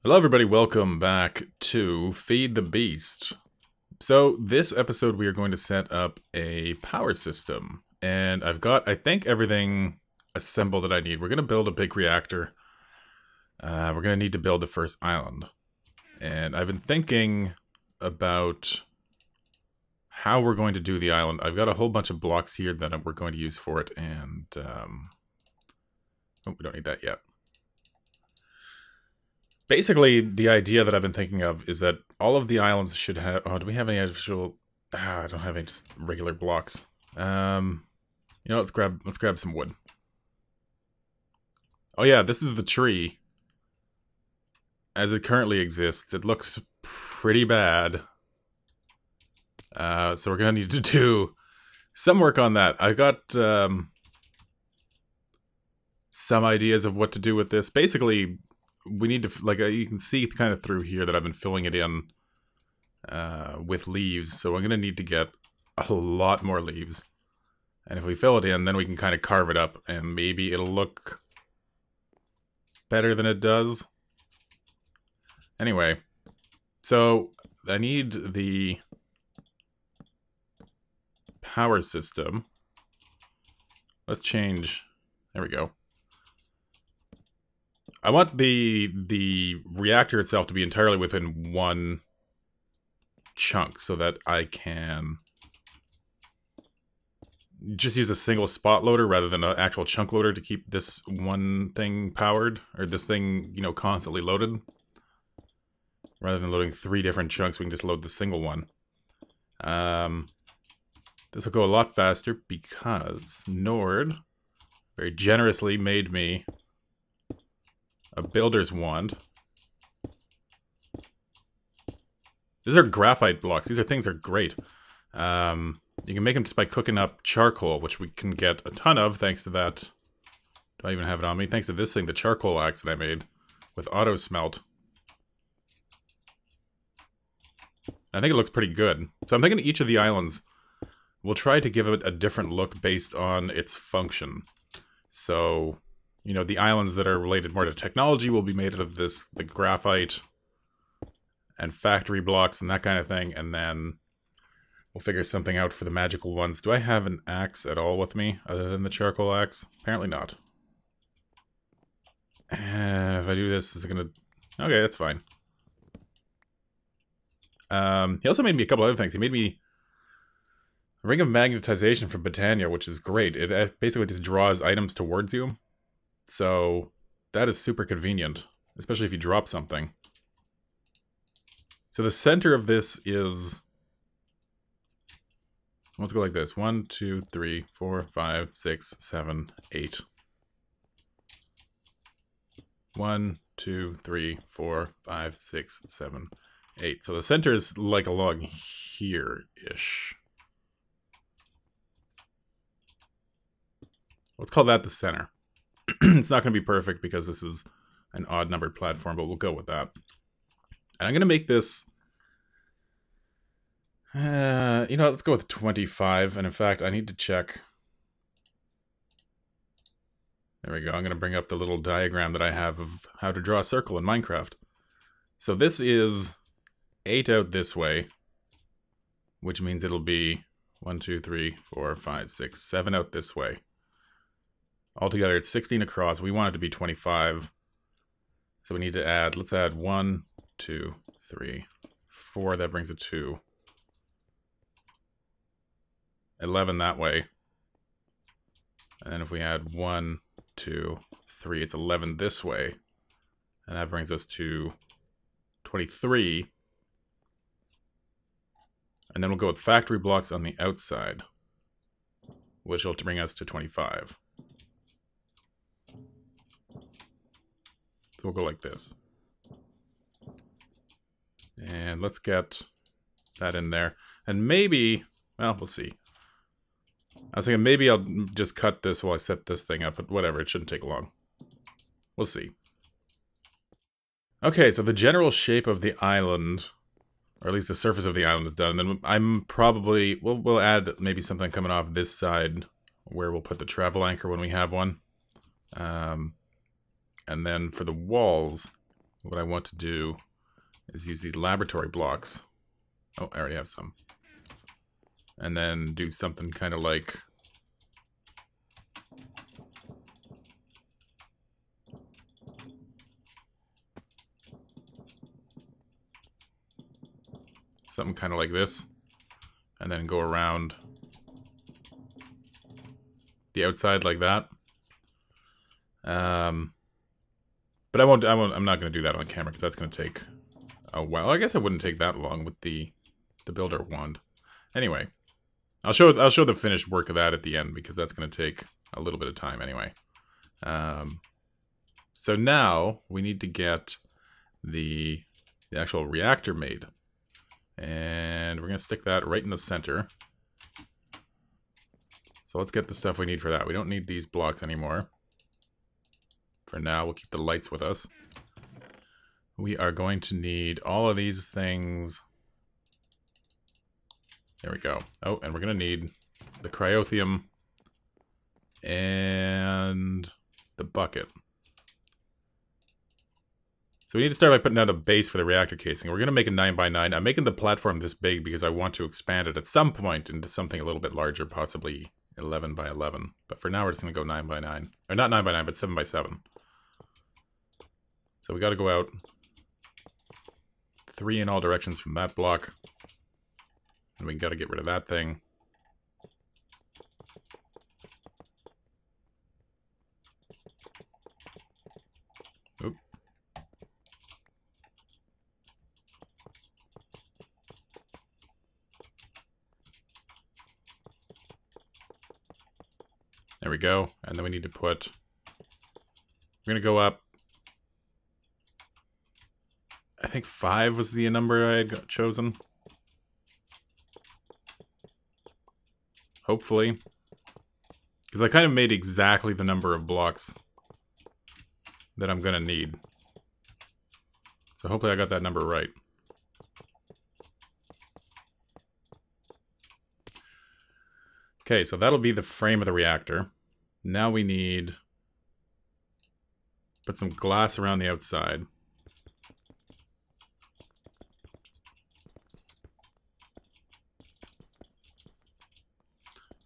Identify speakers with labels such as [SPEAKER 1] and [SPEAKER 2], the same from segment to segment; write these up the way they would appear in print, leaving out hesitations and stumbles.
[SPEAKER 1] Hello everybody, welcome back to Feed the Beast. So this episode we are going to set up a power system. And I've got, I think, everything assembled that I need. We're going to build a big reactor. We're going to need to build the first island. And I've been thinking about how we're going to do the island. I've got a whole bunch of blocks here that we're going to use for it. And, oh, we don't need that yet. Basically, the idea that I've been thinking of is that all of the islands should have... Oh, do we have any actual... I don't have any just regular blocks. You know, let's grab some wood. Oh yeah, this is the tree. As it currently exists. It looks pretty bad. So we're gonna need to do some work on that. I got some ideas of what to do with this. Basically, we need to, like, you can see kind of through here that I've been filling it in with leaves. So I'm going to need to get a lot more leaves. And if we fill it in, then we can kind of carve it up and maybe it'll look better than it does. Anyway, so I need the power system. Let's change. There we go. I want the reactor itself to be entirely within one chunk so that I can just use a single spot loader rather than an actual chunk loader to keep this one thing powered, or this thing, you know, constantly loaded. Rather than loading 3 different chunks, we can just load the single one. This will go a lot faster because Nord very generously made me a builder's wand. These are graphite blocks. These are things that are great. You can make them just by cooking up charcoal, which we can get a ton of thanks to that. Do I even have it on me? Thanks to this thing, the charcoal axe that I made with auto smelt. I think it looks pretty good. So I'm thinking each of the islands, we'll try to give it a different look based on its function. So, you know, the islands that are related more to technology will be made out of the graphite and factory blocks and that kind of thing. And then we'll figure something out for the magical ones. Do I have an axe at all with me other than the charcoal axe? Apparently not. If I do this, is it gonna... Okay, that's fine. He also made me a couple other things. He made me a ring of magnetization from Britannia, which is great. It basically just draws items towards you. So that is super convenient, especially if you drop something. So the center of this is... Let's go like this. 1, 2, 3, 4, 5, 6, 7, 8. 1, 2, 3, 4, 5, 6, 7, 8. So the center is like along here-ish. Let's call that the center. It's not going to be perfect because this is an odd numbered platform, but we'll go with that. And I'm going to make this... you know, let's go with 25. And in fact, I need to check... There we go. I'm going to bring up the little diagram that I have of how to draw a circle in Minecraft. So this is 8 out this way, which means it'll be 1, 2, 3, 4, 5, 6, 7 out this way. Altogether, it's 16 across. We want it to be 25. So we need to add, let's add 1, 2, 3, 4. That brings it to 11 that way. And then if we add 1, 2, 3, it's 11 this way. And that brings us to 23. And then we'll go with factory blocks on the outside, which will bring us to 25. So we'll go like this. And let's get that in there. And maybe, well, we'll see. I was thinking maybe I'll just cut this while I set this thing up, but whatever, it shouldn't take long. We'll see. Okay, so the general shape of the island, or at least the surface of the island is done. And then I'm probably, we'll add maybe something coming off this side where we'll put the travel anchor when we have one. And then for the walls, what I want to do is use these laboratory blocks. Oh, I already have some. And then do something kind of like... something kind of like this. And then go around the outside like that. But I'm not going to do that on camera because that's going to take a while. I guess it wouldn't take that long with the builder wand. Anyway, I'll show the finished work of that at the end because that's going to take a little bit of time anyway. So now we need to get the actual reactor made. And we're going to stick that right in the center. So let's get the stuff we need for that. We don't need these blocks anymore. For now, we'll keep the lights with us. We are going to need all of these things. There we go. Oh, and we're going to need the cryotheum and the bucket. So we need to start by putting out a base for the reactor casing. We're going to make a 9x9. I'm making the platform this big because I want to expand it at some point into something a little bit larger, possibly 11x11. But for now, we're just going to go 9x9. Or not 9x9, but 7x7. So we got to go out 3 in all directions from that block. And we got to get rid of that thing. Oop. There we go. And then we need to put... We're going to go up... I think 5 was the number I had chosen. Hopefully. Because I kind of made exactly the number of blocks that I'm going to need. So hopefully I got that number right. Okay, so that'll be the frame of the reactor. Now we need... put some glass around the outside.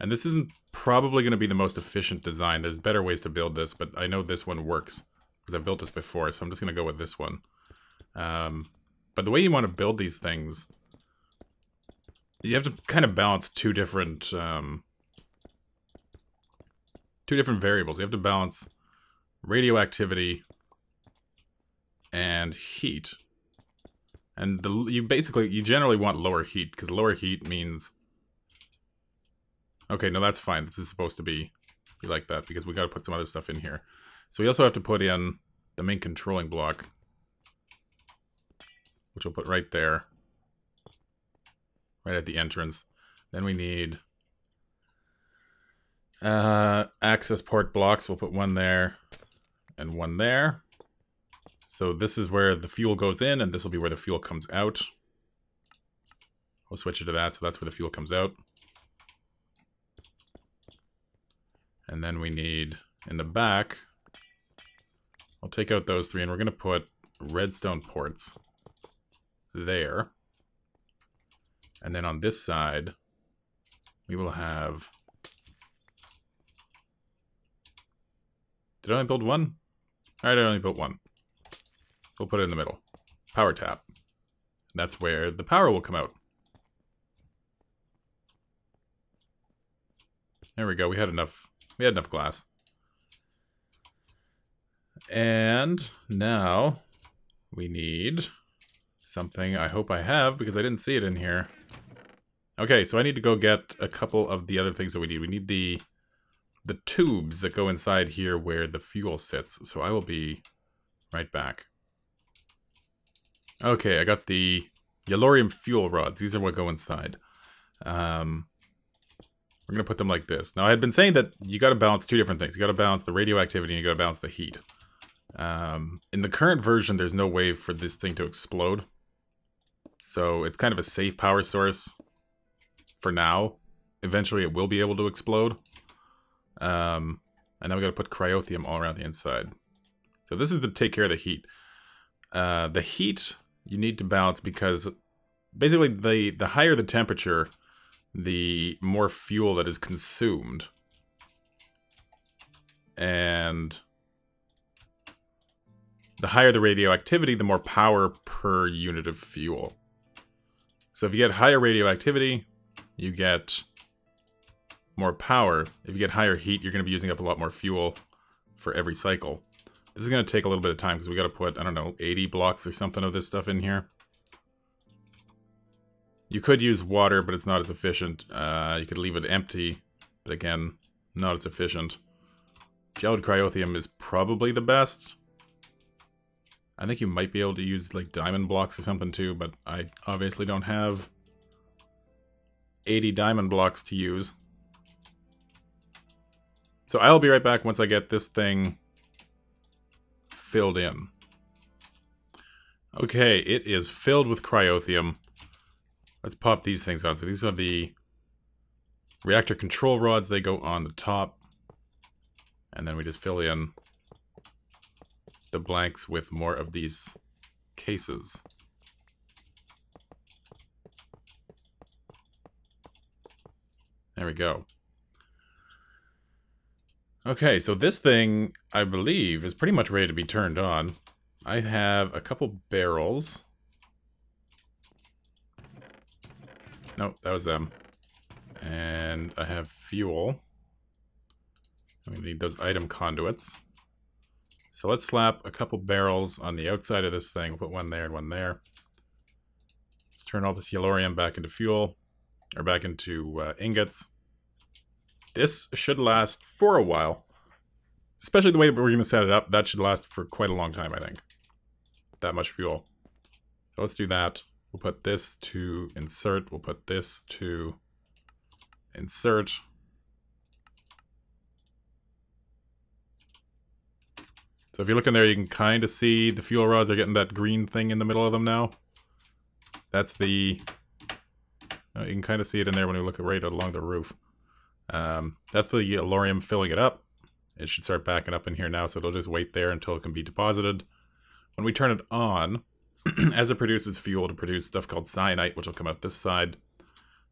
[SPEAKER 1] And this isn't probably going to be the most efficient design. There's better ways to build this, but I know this one works because I've built this before, so I'm just going to go with this one. But the way you want to build these things, you have to kind of balance two different variables. You have to balance radioactivity and heat. And you generally want lower heat, because lower heat means... Okay, no, that's fine. This is supposed to be like that, because we got to put some other stuff in here. So we also have to put in the main controlling block, which we'll put right there, right at the entrance. Then we need access port blocks. We'll put one there and one there. So this is where the fuel goes in, and this will be where the fuel comes out. We'll switch it to that, so that's where the fuel comes out. And then we need, in the back, we'll take out those 3, and we're going to put redstone ports there. And then on this side, we will have... Did I only build one? Alright, I only built one. We'll put it in the middle. Power tap. And that's where the power will come out. There we go, we had enough glass. And now we need something I hope I have, because I didn't see it in here. Okay, so I need to go get a couple of the other things that we need. We need the tubes that go inside here where the fuel sits. So I will be right back. Okay, I got the yellorium fuel rods. These are what go inside. We're going to put them like this. Now, I had been saying that you got to balance two different things. You got to balance the radioactivity and you got to balance the heat. In the current version, there's no way for this thing to explode. So it's kind of a safe power source for now. Eventually, it will be able to explode. And then we got to put cryotheum all around the inside. So this is to take care of the heat. The heat you need to balance because basically the higher the temperature, the more fuel that is consumed. And the higher the radioactivity, the more power per unit of fuel. So if you get higher radioactivity, you get more power. If you get higher heat, you're going to be using up a lot more fuel for every cycle. This is going to take a little bit of time because we got to put, I don't know, 80 blocks or something of this stuff in here. You could use water, but it's not as efficient. You could leave it empty, but again, not as efficient. Gelled cryothium is probably the best. I think you might be able to use like diamond blocks or something too, but I obviously don't have 80 diamond blocks to use. So I'll be right back once I get this thing filled in. Okay, it is filled with cryothium. Let's pop these things on. So these are the reactor control rods. They go on the top. And then we just fill in the blanks with more of these cases. There we go. Okay, so this thing, I believe, is pretty much ready to be turned on. I have a couple barrels. Nope, that was them. And I have fuel. We need those item conduits. So let's slap a couple barrels on the outside of this thing. We'll put one there and one there. Let's turn all this yellorium back into fuel, or back into ingots. This should last for a while. Especially the way that we're going to set it up, that should last for quite a long time, I think. That much fuel. So let's do that. We'll put this to insert. We'll put this to insert. So if you look in there, you can kind of see the fuel rods are getting that green thing in the middle of them now. That's the... you can kind of see it in there when we look right along the roof. That's the yellorium filling it up. It should start backing up in here now, so it'll just wait there until it can be deposited. When we turn it on, as it produces fuel to produce stuff called cyanite, which will come out this side,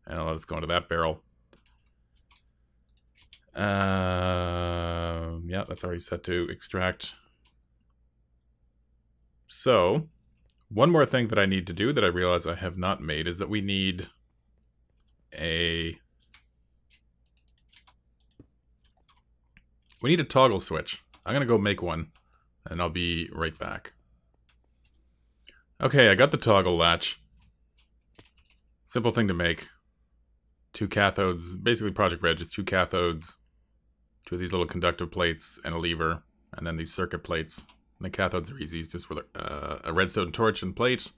[SPEAKER 1] and let us go into that barrel. Yeah, that's already set to extract. So, one more thing that I need to do that I realize I have not made is that we need a toggle switch. I'm gonna go make one, and I'll be right back. Okay, I got the toggle latch. Simple thing to make. 2 cathodes, basically Project Red, just 2 cathodes, 2 of these little conductive plates, and a lever, and then these circuit plates. And the cathodes are easy, it's just with a redstone torch and plate,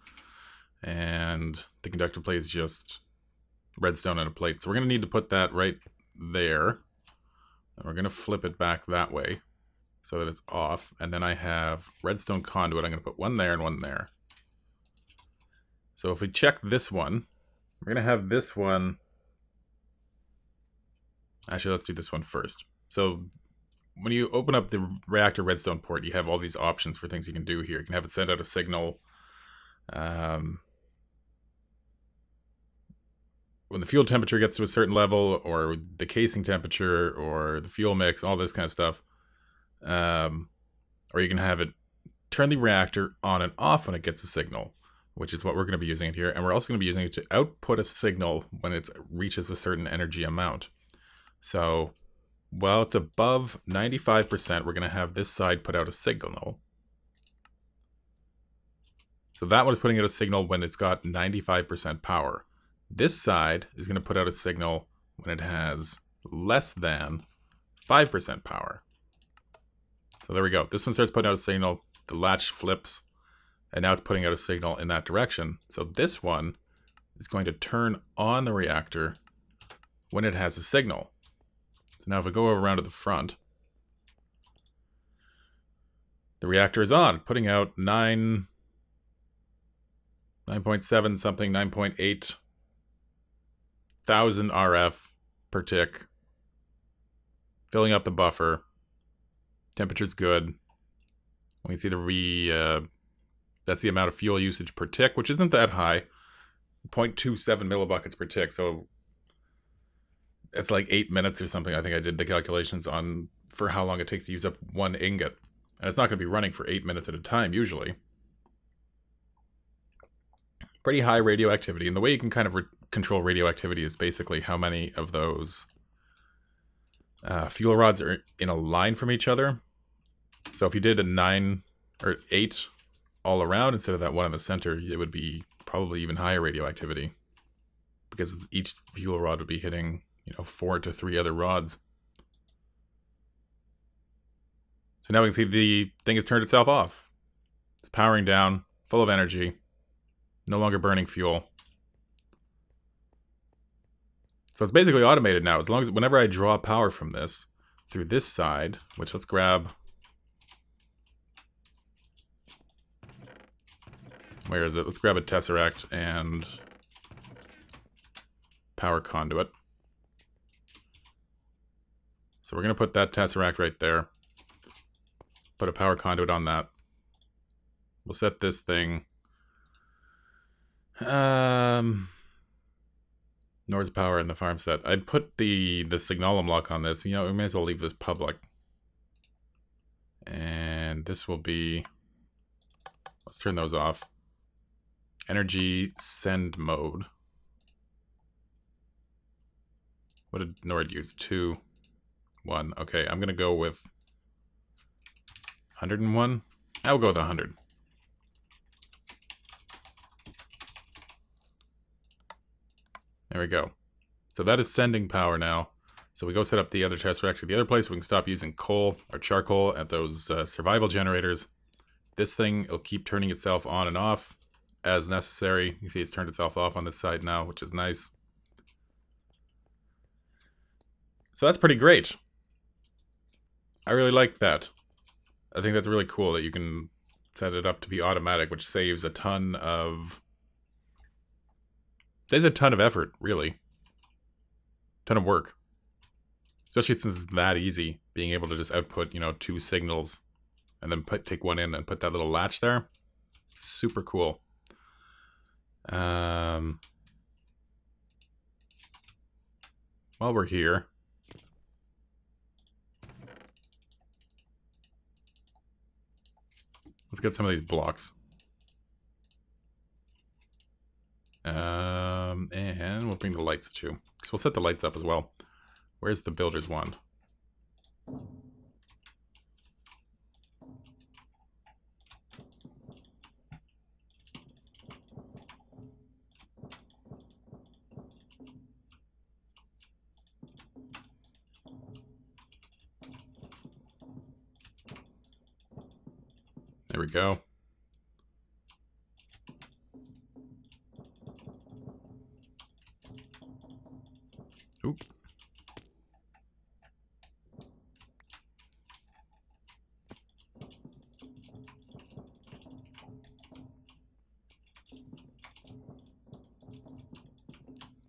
[SPEAKER 1] and the conductive plate is just redstone and a plate. So we're going to need to put that right there, and we're going to flip it back that way so that it's off. And then I have redstone conduit. I'm going to put one there and one there. So if we check this one, we're going to have this one. Actually, let's do this one first. So when you open up the reactor redstone port, you have all these options for things you can do here. You can have it send out a signal. When the fuel temperature gets to a certain level, or the casing temperature, or the fuel mix, all this kind of stuff. Or you can have it turn the reactor on and off when it gets a signal, which is what we're going to be using it here. And we're also going to be using it to output a signal when it reaches a certain energy amount. So, while it's above 95%, we're going to have this side put out a signal. So that one is putting out a signal when it's got 95% power. This side is going to put out a signal when it has less than 5% power. So there we go. This one starts putting out a signal. The latch flips. And now it's putting out a signal in that direction. So this one is going to turn on the reactor when it has a signal. So now if we go around to the front, the reactor is on, putting out 9.7 something, 9.8 thousand RF per tick. Filling up the buffer. Temperature's good. We can see the That's the amount of fuel usage per tick, which isn't that high. 0.27 millibuckets per tick, so it's like 8 minutes or something. I think I did the calculations on for how long it takes to use up one ingot. And it's not going to be running for 8 minutes at a time, usually. Pretty high radioactivity. And the way you can kind of control radioactivity is basically how many of those fuel rods are in a line from each other. So if you did a 9 or 8 all around instead of that one in the center, it would be probably even higher radioactivity. Because each fuel rod would be hitting, 4 to 3 other rods. So now we can see the thing has turned itself off. It's powering down, full of energy, no longer burning fuel. So it's basically automated now. As long as whenever I draw power from this through this side, which let's grab. Where is it? Let's grab a tesseract and power conduit. So we're going to put that tesseract right there. Put a power conduit on that. We'll set this thing. Nord's power in the farm set. I'd put the signalum lock on this. We may as well leave this public. And this will be... Let's turn those off. Energy send mode. What did Nord use? 2, 1. Okay, I'm going to go with 101. I'll go with 100. There we go. So that is sending power now. So we go set up the other tesseract at the other place. We can stop using coal or charcoal at those survival generators. This thing will keep turning itself on and off as necessary. You see it's turned itself off on this side now, which is nice. So that's pretty great. I really like that. I think that's really cool that you can set it up to be automatic, which saves a ton of... Saves a ton of effort, really. Ton of work. Especially since it's that easy, being able to just output, 2 signals and then take one in and put that little latch there. Super cool. While we're here, let's get some of these blocks. And we'll bring the lights too. So we'll set the lights up as well. Where's the builder's wand? There we go. Oop.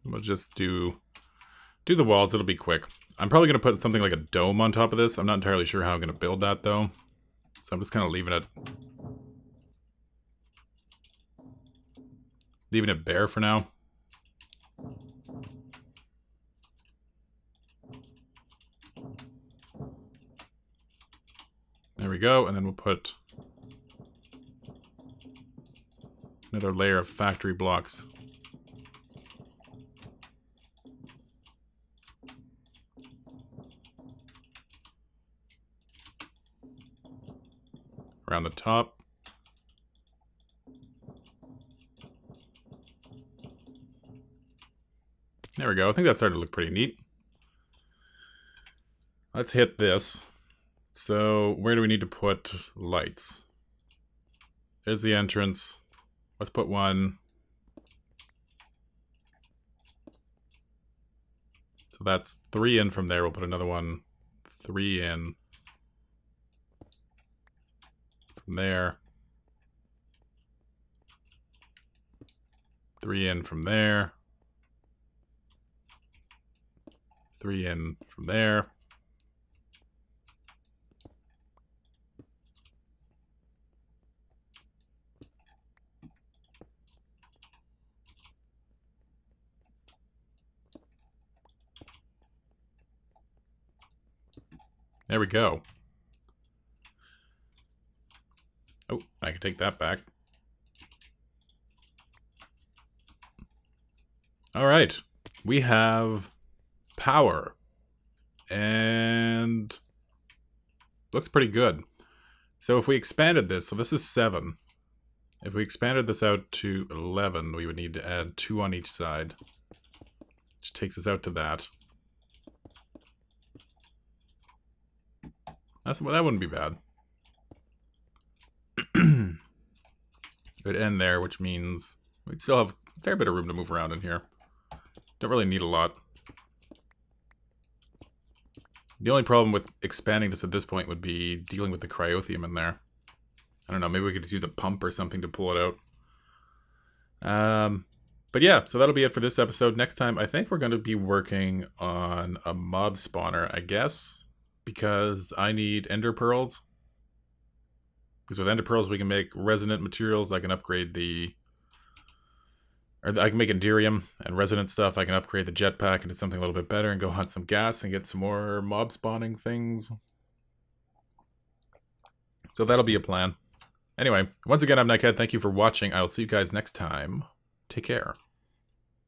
[SPEAKER 1] We'll just do the walls. It'll be quick. I'm probably going to put something like a dome on top of this. I'm not entirely sure how I'm going to build that, though. So I'm just kind of leaving it bare for now. There we go, and then we'll put another layer of factory blocks. Around the top. There we go. I think that started to look pretty neat. Let's hit this. So, where do we need to put lights? There's the entrance. Let's put one. So that's 3 in from there. We'll put another one 3 in. From there. 3 in from there. 3 in from there. There we go. Oh, I can take that back. Alright. We have power. And looks pretty good. So if we expanded this, so this is 7. If we expanded this out to 11, we would need to add 2 on each side. Which takes us out to that. That wouldn't be bad. It would end there, which means we'd still have a fair bit of room to move around in here. Don't really need a lot. The only problem with expanding this at this point would be dealing with the cryotheum in there. I don't know, maybe we could just use a pump or something to pull it out. But yeah, so that'll be it for this episode. Next time, I think we're going to be working on a mob spawner, I guess. Because I need ender pearls. Because with ender pearls we can make resonant materials. I can upgrade the... Or I can make Enderium and resonant stuff. I can upgrade the jetpack into something a little bit better and go hunt some gas and get some more mob spawning things. So that'll be a plan. Anyway, once again, I'm Nightcat. Thank you for watching. I'll see you guys next time. Take care.